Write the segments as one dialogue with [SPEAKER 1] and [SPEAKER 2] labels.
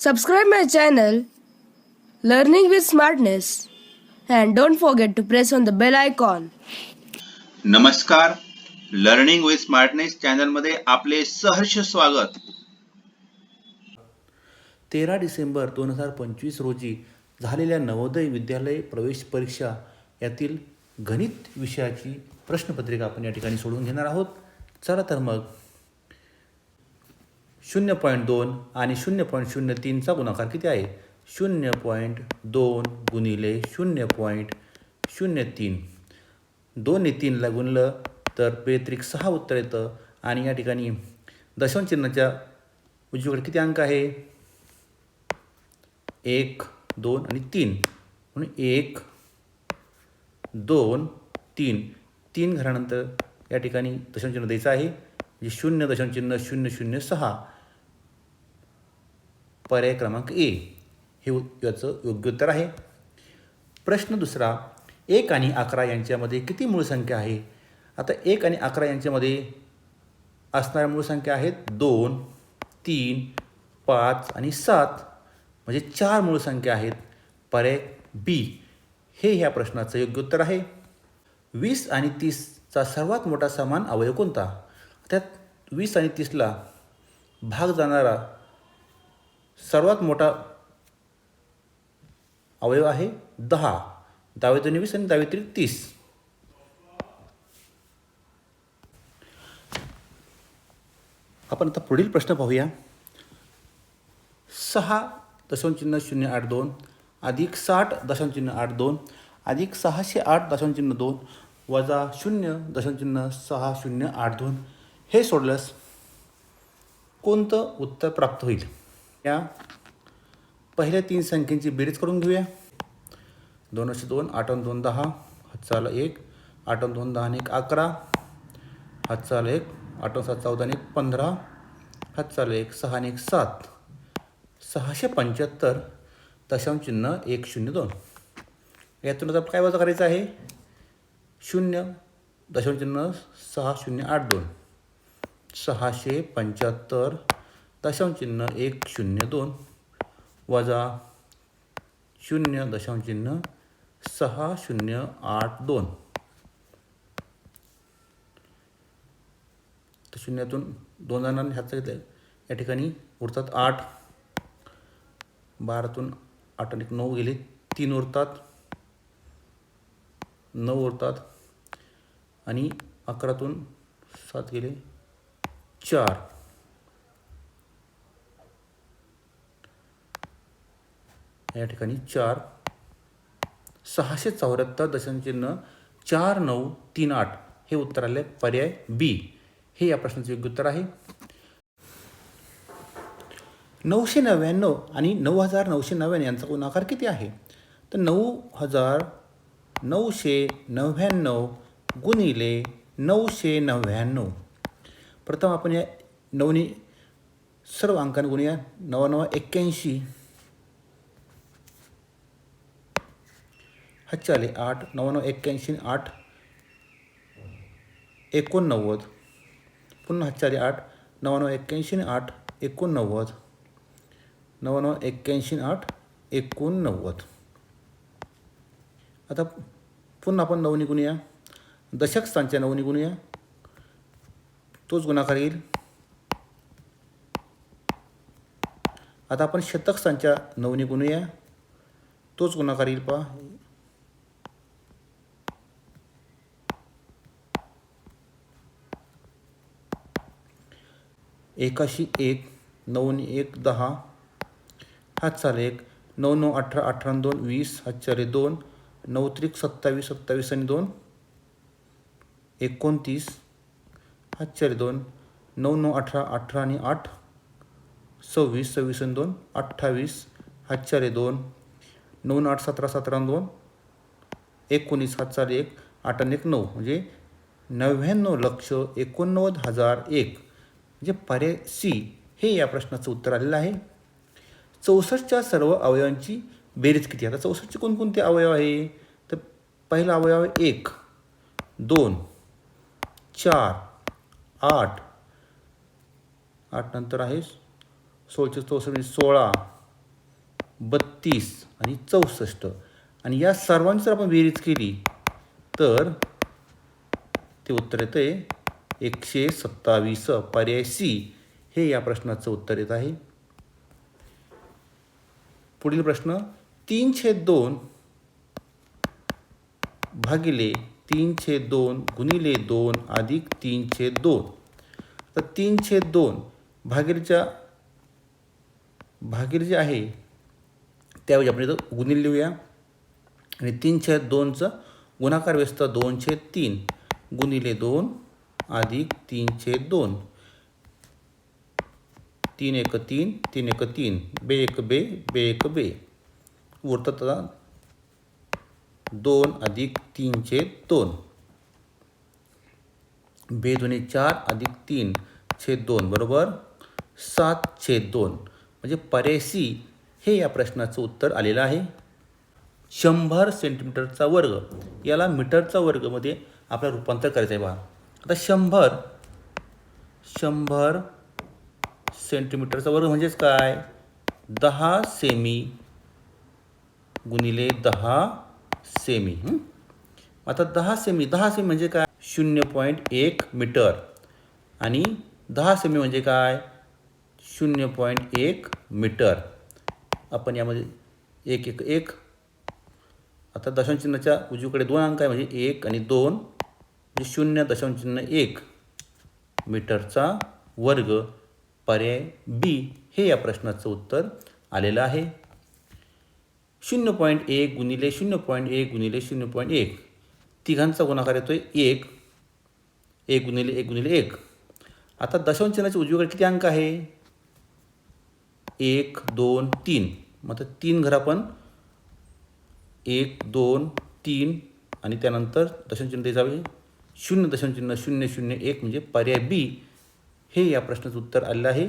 [SPEAKER 1] Subscribe my channel Learning with Smartness and don't forget to press on the bell icon.
[SPEAKER 2] नमस्कार, learning with smartness चॅनलमध्ये आपले सहर्ष स्वागत.
[SPEAKER 3] 13 डिसेंबर 2025 रोजी झालेल्या नवोदय विद्यालय प्रवेश परीक्षा यातील गणित विषयाची प्रश्नपत्रिका आपण या ठिकाणी सोडवून घेणार आहोत. चला तर मग 0.2 आणि 0.03चा गुणाकार किती आहे? 0.2 गुणिले 0.03. 2 ने 3ला गुणलं तर बेत्रिक 6 उत्तर येतं आणि या ठिकाणी दशांश चिन्हाच्या उजवीकडे किती अंक आहे? 1, 2 आणि 3 म्हणून 1, 2, 3. 3 घरानंतर या ठिकाणी दशांश चिन्ह द्यायचं आहे म्हणजे 0.006. पर्याय क्रमांक ए हे याचं योग्य उत्तर आहे. प्रश्न दुसरा, 1 आणि 11 यांच्यामध्ये किती मूळ संख्या आहे? आता 1 आणि 11 यांच्यामध्ये असणाऱ्या मूळ संख्या आहेत 2, 3, 5 आणि 7 म्हणजे 4 मूळ संख्या आहेत. पर्याय बी हे ह्या प्रश्नाचं योग्य उत्तर आहे. 20 आणि 30चा सर्वात मोठा समान अवयव कोणता? त्यात 20 आणि 30ला भाग जाणारा सर्वात मोठा अवयव आहे 10. 10 × 20 आणि 10 × 30. आपण आता पुढील प्रश्न पाहूया. 6.082 अधिक 60.82 अधिक 608.2 वजा 0.6082 हे सोडल्यास कोणतं उत्तर प्राप्त होईल? या पहिल्या 3 संख्यांची बेरीज करून घेऊया. 202, 8 आणि 2 10, हातचा 1, 8 आणि 2 10 आणि 1 11, हातचा 1, 8 आणि 7 14 आणि 1 15, हातचा 1, 6 आणि 1 7, 675.102. यातून आता काय वजा करायचं आहे? 0.6082. 675.102 वजा 0.6082. तर शून्यातून 2 जणांनी हातचा घेतला या ठिकाणी उरतात 8. 12तून 8 आणि 9 गेले, 3 उरतात, 9 उरतात आणि 11तून 7 गेले 4. या ठिकाणी 4. 674.4938 हे उत्तर आले. पर्याय बी हे या प्रश्नाचं योग्य उत्तर आहे. 999 आणि 9999 यांचा गुणाकार किती आहे? तर 9999 गुणिले 999. प्रथम आपण या 9नी सर्व अंकांना गुणूया. 9 9 81, हातचे आले 8, 9 9 81 8 89. पुन्हा हातचे आले 8, 9 9 81 8 89, 9 9 81 8 89. आता पुन्हा आपण 9नी गुणूया. दशक स्थानच्या 9नी गुणूया, तोच गुणाकार येईल. आता आपण शतक स्थानच्या 9नी गुणूया, तोच गुणाकार येईल. पहा, एकाशी 1, 9 × 1 10, हातचा 1, 9 9 18 18 आणि 2 20, हातचाले 2, 9 त्रिक 27 27 आणि 2 29, हातचाले 2, 9 9 18 18 आणि 8 26 26 आणि 2 28, हातचाले 2, 9 8 17 17 आणि 2 19, हातचाले 1, 8 आणि 1 9 म्हणजे 99,89,001 म्हणजे पर्याय सी हे या प्रश्नाचं उत्तर आलेलं आहे. 64च्या सर्व अवयवांची बेरीज किती? आता 64चे कोणकोणते अवयव आहे? तर पहिला अवयव आहे 1, 2, 4, 8. 8 नंतर आहे 16 चे 64 म्हणजे 16, 32 आणि 64 आणि या सर्वांची जर आपण बेरीज केली तर ते उत्तर येतं आहे 127. पर्याय सी हे या प्रश्नाचं उत्तर येत आहे. पुढील प्रश्न 3/2 भागिले 3/2 गुणिले 2 अधिक 3/2. तर 3/2 भागिले जे आहे त्याऐवजी आपण इथं गुणिले लिहूया आणि 3/2चं गुणाकार व्यस्त 2/3 गुणिले 2 अधिक 3/2. 3 1 3 3 1 3 बे 1 बे बे 1 बे उरतात आता 2 अधिक 3/2 बे 2 4 अधिक 3/2 बरोबर 7/2 म्हणजे पर्याय सी हे या प्रश्नाचं उत्तर आलेलं आहे. 100 सेंटीमीटरचा वर्ग याला मीटरचा वर्गमध्ये आपल्याला रूपांतर करायचं आहे. पहा आता 100 सेंटीमीटरचा वर्ग म्हणजेच काय 10 सेमी गुणिले 10 सेमी. आता 10 सेमी म्हणजे काय 0.1 मीटर आणि 10 सेमी म्हणजे काय 0.1 मीटर. आपण यामध्ये 1 1 1 आता दशांश चिन्हाच्या उजवीकडे 2 अंक आहे म्हणजे 1 आणि 2 म्हणजे 0.1 मीटरचा वर्ग. पर्याय बी हे या प्रश्नाचं उत्तर आलेलं आहे. 0.1 गुणिले 0.1 गुणिले 0.1 तिघांचा गुणाकार येतोय 1 1 गुणिले 1 गुणिले 1. आता दशांश चिन्हाच्या उजवीकडे किती अंक आहे 1 2 3 मग आता 3 घर आपण 1 2 3 आणि त्यानंतर दशांश चिन्ह द्यावे 0.001 म्हणजे पर्याय बी हे या प्रश्नाचं उत्तर आलेलं आहे.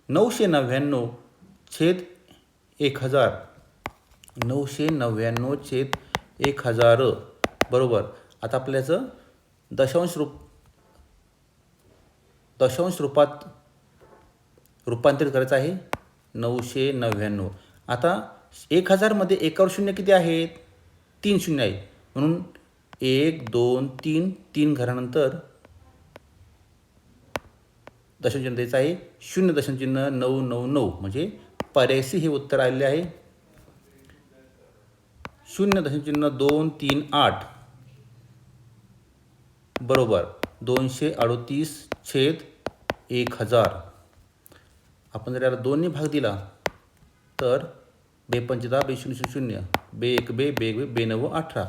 [SPEAKER 3] 999/1000 999/1000 बरोबर. आता आपल्याचं दशांश रूपात रूपांतरित करायचं आहे 999. आता 1000 मध्ये एकावर शून्य किती आहेत 3 शून्य आहे म्हणून 1 2 3 3 घरानंतर दशांश चिन्ह द्यायचं आहे 0.999 म्हणजे पर्याय सी हे उत्तर आलेले आहे. 0.238 बरोबर 238/1000. आपण जर याला 2 ने भाग दिला तर 2 5 10 2 0 0 2 1 2 2 2 9 18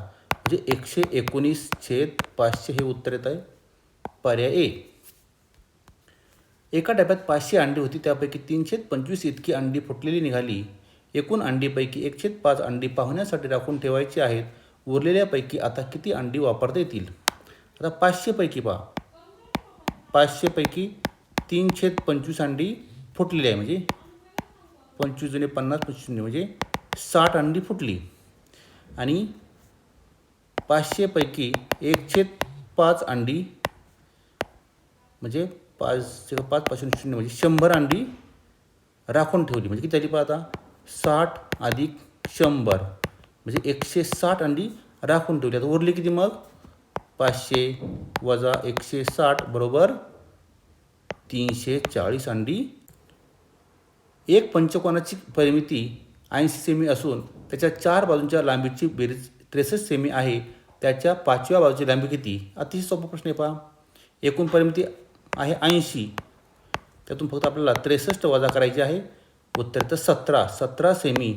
[SPEAKER 3] म्हणजे 119/500 हे उत्तर येत आहे पर्याय ए. एका डब्यात 500 अंडी होती त्यापैकी 325 इतकी अंडी फुटलेली निघाली. एकूण अंडीपैकी 1/5 अंडी पाहुण्यासाठी राखून ठेवायची आहेत. उरलेल्यापैकी आता किती अंडी वापरता येतील. आता 500 पैकी पहा 500 पैकी 3/25 अंडी फुटलेली आहे म्हणजे 25 जुने 50 25 म्हणजे 60 अंडी फुटली आणि 500 पैकी 1/5 अंडी म्हणजे 5 पासून 0 म्हणजे 100 अंडी राखून ठेवली म्हणजे किती झाली पाहता 60 अधिक 100 म्हणजे 160 अंडी राखून ठेवली. आता उरली किती मग 500 वजा 160 बरोबर 340 अंडी. एक पंचकोनाची परिमिती 80 सेमी असून त्याच्या 4 बाजूंच्या लांबीची बेरीज 63 सेमी आहे. त्याच्या 5व्या बाजूची लांबी किती. अतिशय सोपा प्रश्न आहे पहा. एकूण परिमिती आहे 80 त्यातून फक्त आपल्याला 63 वजा करायची आहे. उत्तर तर 17 सेमी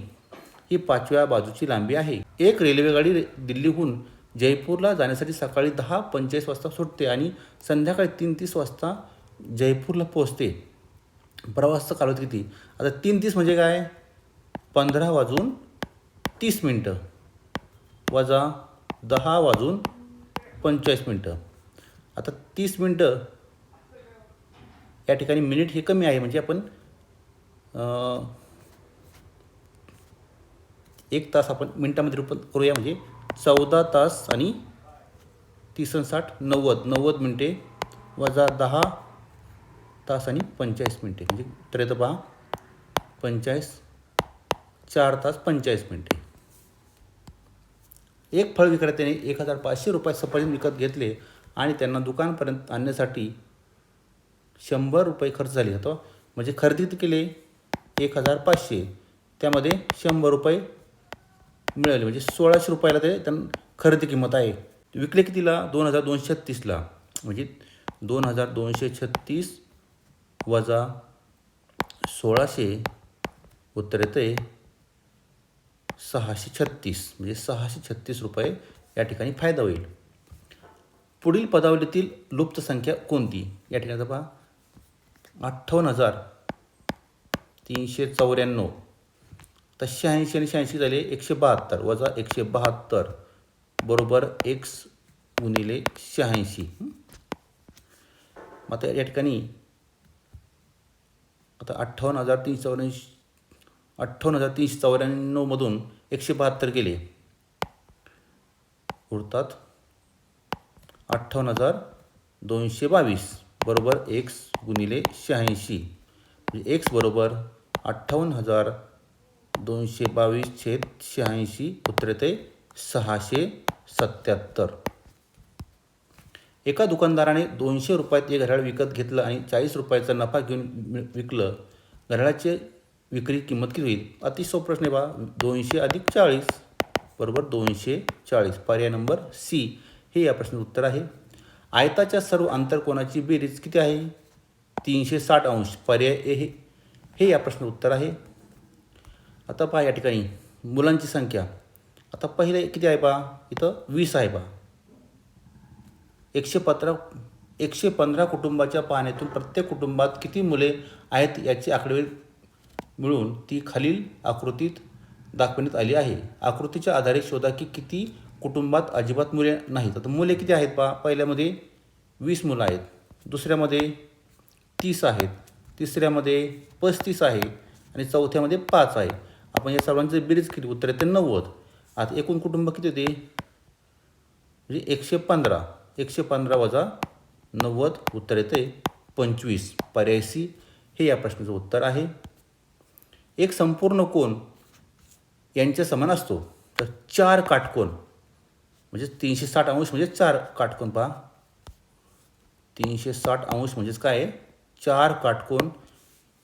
[SPEAKER 3] ही 5व्या बाजूची लांबी आहे. एक रेल्वेगाडी दिल्लीहून जयपूरला जाण्यासाठी सकाळी 10:45 वाजता सुटते आणि संध्याकाळी 3:30 वाजता जयपूरला पोहोचते. प्रवासाचा कालावधी किती. आता 3:30 म्हणजे काय 15 वाजून 30 मिनटं वजा 10 वाजून 45 मिनटं. आता 30 मिनटं या ठिकाणी मिनिट हे कमी आहे म्हणजे आपण 1 तास आपण मिनटामध्ये रूपांतर करूया म्हणजे 14 तास आणि 30 आणि 60 90 मिनटे वजा 10 तास आणि 45 मिनटे म्हणजे उत्तर येतं पहा 45 4 तास 45 मिनिटे. एक फळ विक्रेत्याने 1500 रुपयात सफरचंद विकत घेतले आणि त्यांना दुकानपर्यंत आणण्यासाठी 100 रुपये खर्च झाले. आता म्हणजे खरेदी किती केले 1500, त्यामध्ये 100 रुपये मिळाले, म्हणजे 1600 रुपयाला ते त्यांना खरेदी किंमत आहे. विकले कितीला 2236ला, म्हणजे 2236 वजा 1600 उत्तर येते 636, म्हणजे 636 रुपये या ठिकाणी फायदा होईल. पुढील पदावलीतील लुप्त संख्या कोणती? या ठिकाणी पहा 58,394. तर 86 आणि 86 झाले 172 वजा 172 बरोबर x गुणिले 86. मग आता या ठिकाणी आता 58,394 मधून 172 गेले, उरतात 58,222 बरोबर x गुणिले 86, म्हणजे x बरोबर 58,222/86 उत्तर येते 677. एका दुकानदाराने 200 रुपयात एक घड्याळ विकत घेतलं आणि 40 रुपयाचा नफा घेऊन विकलं. घड्याळाची विक्री किंमत किती होईल? अतिशय प्रश्न आहे बा. 200 अधिक 40 बरोबर 240. पर्याय नंबर सी हे या प्रश्नाचं उत्तर आहे. आयताच्या सर्व आंतरकोनाची बेरीज किती आहे? 360 अंश. पर्याय ए हे या प्रश्नाचं उत्तर आहे. आता पहा या ठिकाणी मुलांची संख्या. आता पहिले किती आहे पहा, इथं 20 आहे पहा. 115 कुटुंबाच्या पाहण्यातून प्रत्येक कुटुंबात किती मुले आहेत याची आकडेवारी मिळून ती खालील आकृतीत दाखवण्यात आली आहे. आकृतीच्या आधारे शोधा की किती कुटुंबात अजिबात मुले नाहीत. आता मुले किती आहेत पहा. पहिल्यामध्ये 20 मुलं आहेत, दुसऱ्यामध्ये 30 आहेत, तिसऱ्यामध्ये 35 आहे आणि चौथ्यामध्ये 5 आहे. आपण या सर्वांची बेरीज केली, उत्तर येते 90. आता एकूण कुटुंब किती होते? म्हणजे 115 वजा 90 उत्तर येते 25. पर्याय सी हे या प्रश्नाचं उत्तर आहे. एक संपूर्ण कोन यांच्या समान असतो. तर 4 काटकोन म्हणजे 360 अंश म्हणजे 4 काटकोन पहा. 360 अंश म्हणजेच काय आहे? 4 काटकोन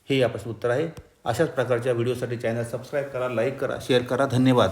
[SPEAKER 3] हे या प्रश्नाचं उत्तर आहे. अशाच प्रकारच्या व्हिडिओसाठी चॅनल सबस्क्राईब करा, लाईक करा, शेअर करा. धन्यवाद.